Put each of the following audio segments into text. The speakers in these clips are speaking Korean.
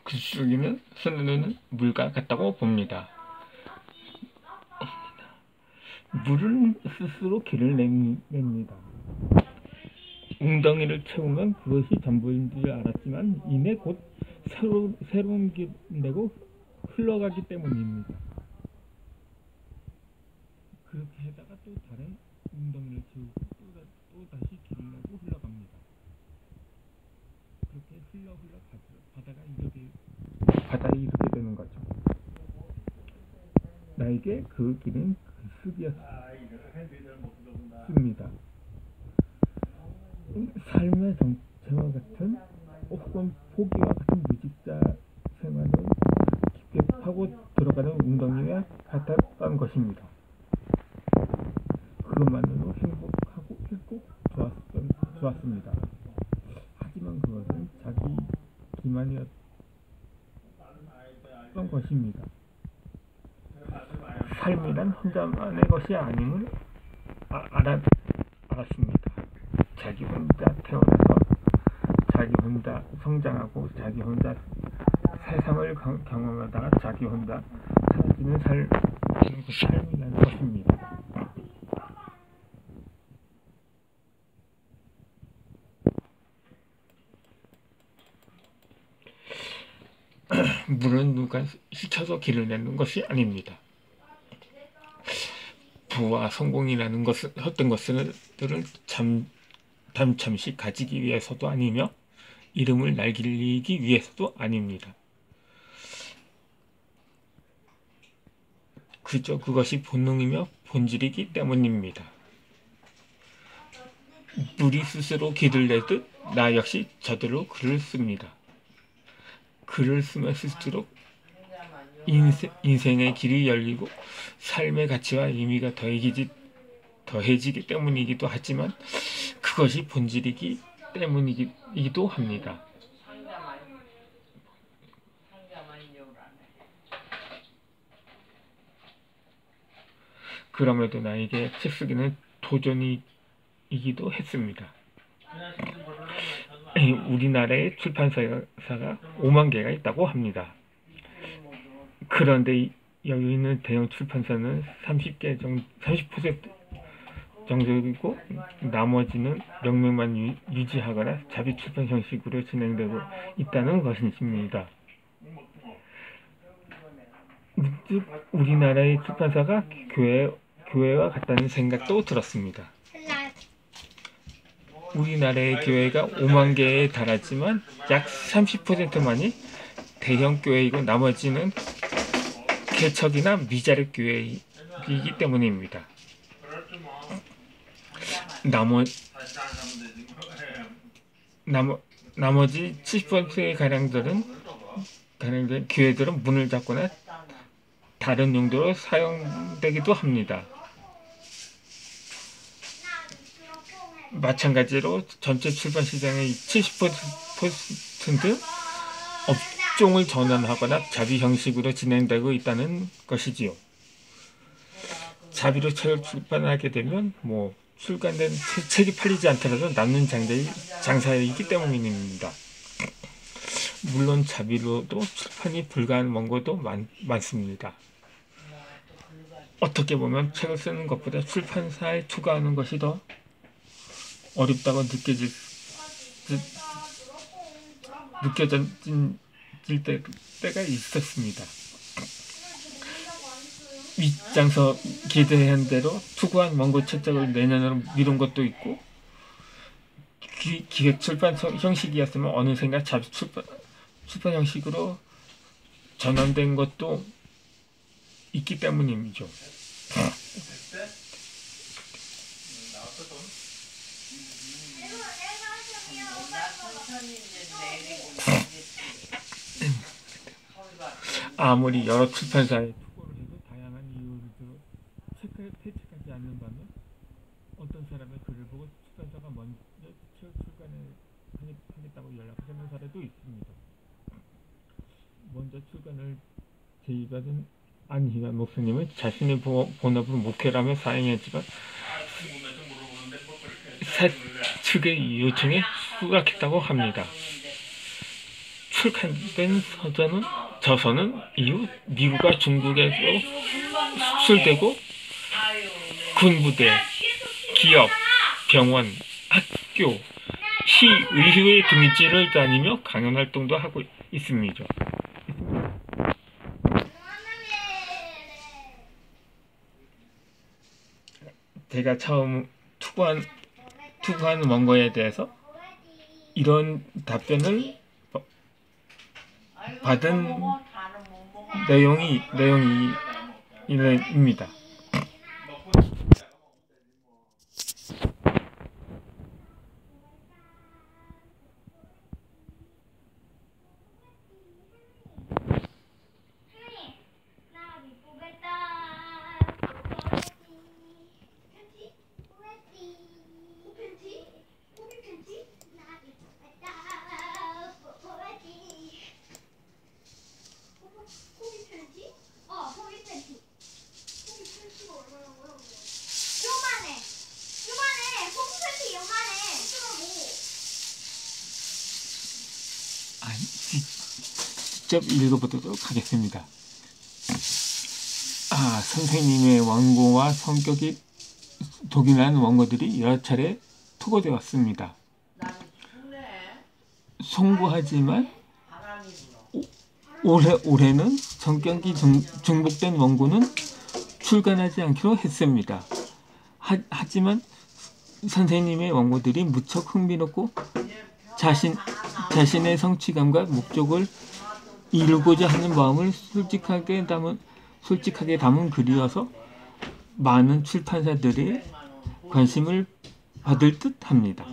글쓰기는 쓰는 물과 같다고 봅니다. 물은 스스로 길을 냅니다. 웅덩이를 채우면 그것이 전부인 줄 알았지만 이내 곧 새로운 길을 내고 흘러가기 때문입니다. 그렇게 하다가 또 다른 웅덩이를 채우고 또 다시 길을 내고 흘러갑니다. 그렇게 흘러 바다에 이르게 되는 거죠. 나에게 그 길은 글쓰기였습니다. 삶의 정체와 같은 혹은 포기와 같은 무직자 생활을 깊게 파고 들어가는 웅덩이와 같았던 것입니다. 그것만으로 행복하고 좋았습니다. 하지만 그것은 자기 기만이었던 것입니다. 삶이란 혼자만의 것이 아님을 알았습니다. 자기 혼자 태어나서 자기 혼자 성장하고 자기 혼자 세상을 경험하다가 자기 혼자 사라지는 삶이라는 것입니다. 물은 누가 시켜서 길을 내는 것이 아닙니다. 부와 성공이라는 헛된 것들을 잠시 가지기 위해서도 아니며 이름을 날리기 위해서도 아닙니다. 그저 그것이 본능이며 본질이기 때문입니다. 물이 스스로 길을 내듯 나 역시 저대로 글을 씁니다. 글을 쓰면 쓸수록 인생의 길이 열리고 삶의 가치와 의미가 더해지기 때문이기도 하지만 그것이 본질이기 때문이기도 합니다. 그럼에도 나에게 책쓰기는 도전이기도 했습니다. 우리나라의 출판사가 5만 개가 있다고 합니다. 그런데 여기 있는 대형 출판사는 30% 정도이고 나머지는 명명만 유지하거나 자비 출판 형식으로 진행되고 있다는 것입니다. 문득 우리나라의 출판사가 교회와 같다는 생각도 들었습니다. 우리나라의 교회가 5만 개에 달하지만 약 30%만이 대형 교회이고 나머지는 개척이나 미자립 교회이기 때문입니다. 나머지 70%의 가량된 교회들은 문을 닫거나 다른 용도로 사용되기도 합니다. 마찬가지로 전체 출판 시장의 70% 업종을 전환하거나 자비 형식으로 진행되고 있다는 것이지요. 자비로 책을 출판하게 되면 출간된 책이 팔리지 않더라도 남는 장사이기 때문입니다. 물론 자비로도 출판이 불가한 원고도 많습니다. 어떻게 보면 책을 쓰는 것보다 출판사에 투자하는 것이 더 어렵다고 느껴질 때가 있었습니다. 윗장서 기대한 대로 투구한 원고 채점을 내년으로 미룬 것도 있고 기획 출판 형식이었으면 어느샌가 자비 출판 형식으로 전환된 것도 있기 때문이죠. 아무리 여러 출판사에 투고를 해도 다양한 이유를 들어 책을 채택하지 않는 반면 어떤 사람의 글을 보고 출판사가 먼저 책 출간하겠다고 연락하는 사례도 있습니다. 먼저 출간을 제의받은 안희관 목사님은 자신의 본업은 목회라며 사행했지만 새 측의 요청에 수락했다고 합니다. 출간된 저서는 이후 미국과 중국에서 수출되고 군부대, 기업, 병원, 학교, 시의회 등지를 다니며 강연 활동도 하고 있습니다. 제가 처음 투구한 원고에 대해서 이런 답변을 받은 내용입니다. 직접 읽어보도록 하겠습니다. 선생님의 원고와 성격이 독일한 원고들이 여러 차례 투고되었습니다. 송구하지만 올해는 성격이 중복된 원고는 출간하지 않기로 했습니다. 하지만 선생님의 원고들이 무척 흥미롭고 자신의 성취감과 목적을 이루고자 하는 마음을 솔직하게 담은 글이어서 많은 출판사들의 관심을 받을 듯 합니다.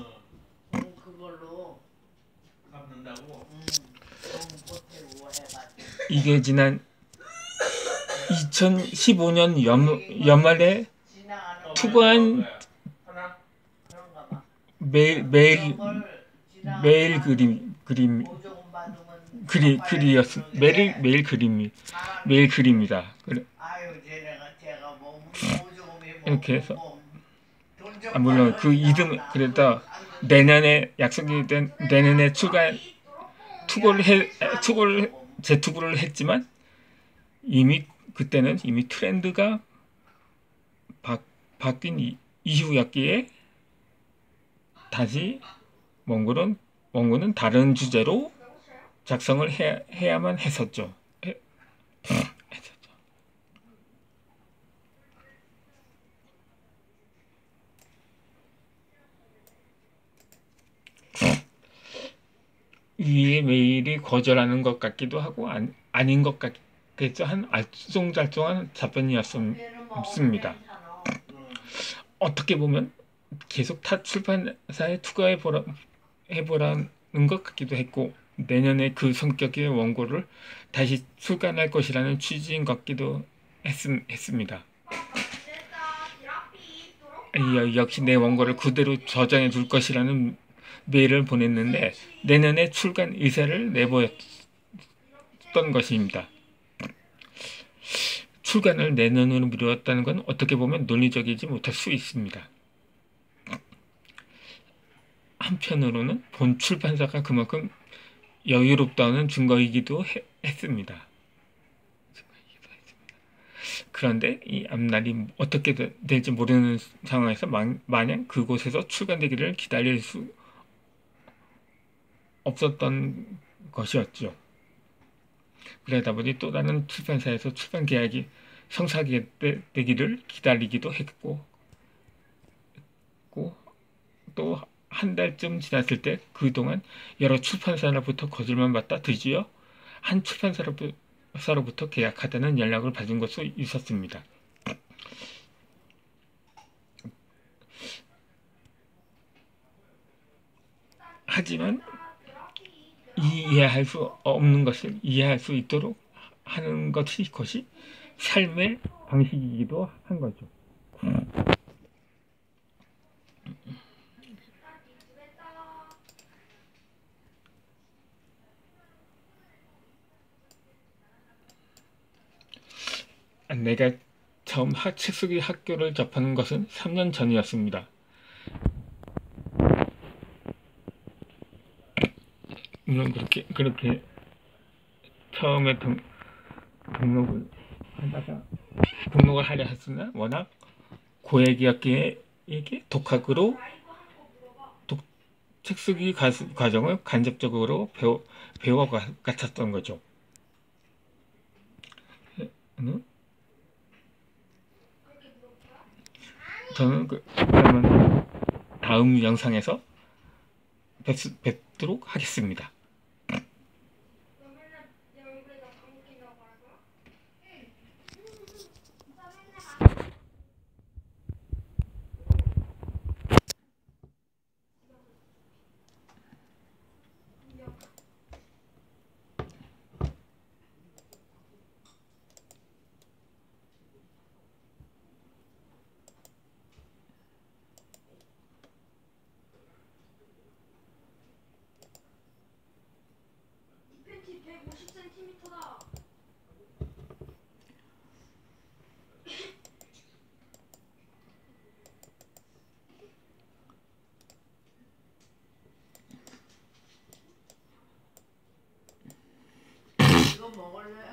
이게 지난 2015년 연말에 투고한 메일 글입니다. 이렇게 해서 물론 그 이름 그래도 내년에 약속이 된 내년에 재투고를 했지만 그때는 이미 트렌드가 바뀐 이후였기에 다시 원고는 다른 주제로 작성을 해야만 했었죠. 위의 메일이 거절하는 것 같기도 하고 아닌 것 같겠죠. 한 알쏭달쏭한 답변이었습니다. 어떻게 보면 계속 타 출판사에 투고해보라는 것 같기도 했고 내년에 그 성격의 원고를 다시 출간할 것이라는 취지인 것 같기도 했습니다. 역시 내 원고를 그대로 저장해 둘 것이라는 메일을 보냈는데 내년에 출간 의사를 내보였던 것입니다. 출간을 내년으로 미뤘다는 건 어떻게 보면 논리적이지 못할 수 있습니다. 한편으로는 본 출판사가 그만큼 여유롭다는 증거이기도 했습니다. 그런데 이 앞날이 어떻게 될지 모르는 상황에서 마냥 그곳에서 출간되기를 기다릴 수 없었던 것이었죠. 그러다 보니 또 다른 출판사에서 출판 계약이 성사되기를 기다리기도 했고 또 한 달쯤 지났을 때 그동안 여러 출판사로부터 거절만 받다 드디어 한 출판사로부터 계약하다는 연락을 받은 것도 있었습니다. 하지만 이해할 수 없는 것을 이해할 수 있도록 하는 것이 삶의 방식이기도 한 거죠. 내가 처음 책 쓰기 학교를 접하는 것은 3년 전이었습니다. 물론 그렇게 처음에 등록을 하다가 등록을 하려 했으나 워낙 고액이었기에 이게 독학으로 책 쓰기 과정을 간접적으로 배워 같았던 거죠. 네? 저는 그러면 다음 영상에서 뵙도록 하겠습니다. 팬티 150cm다. 이거 먹을래?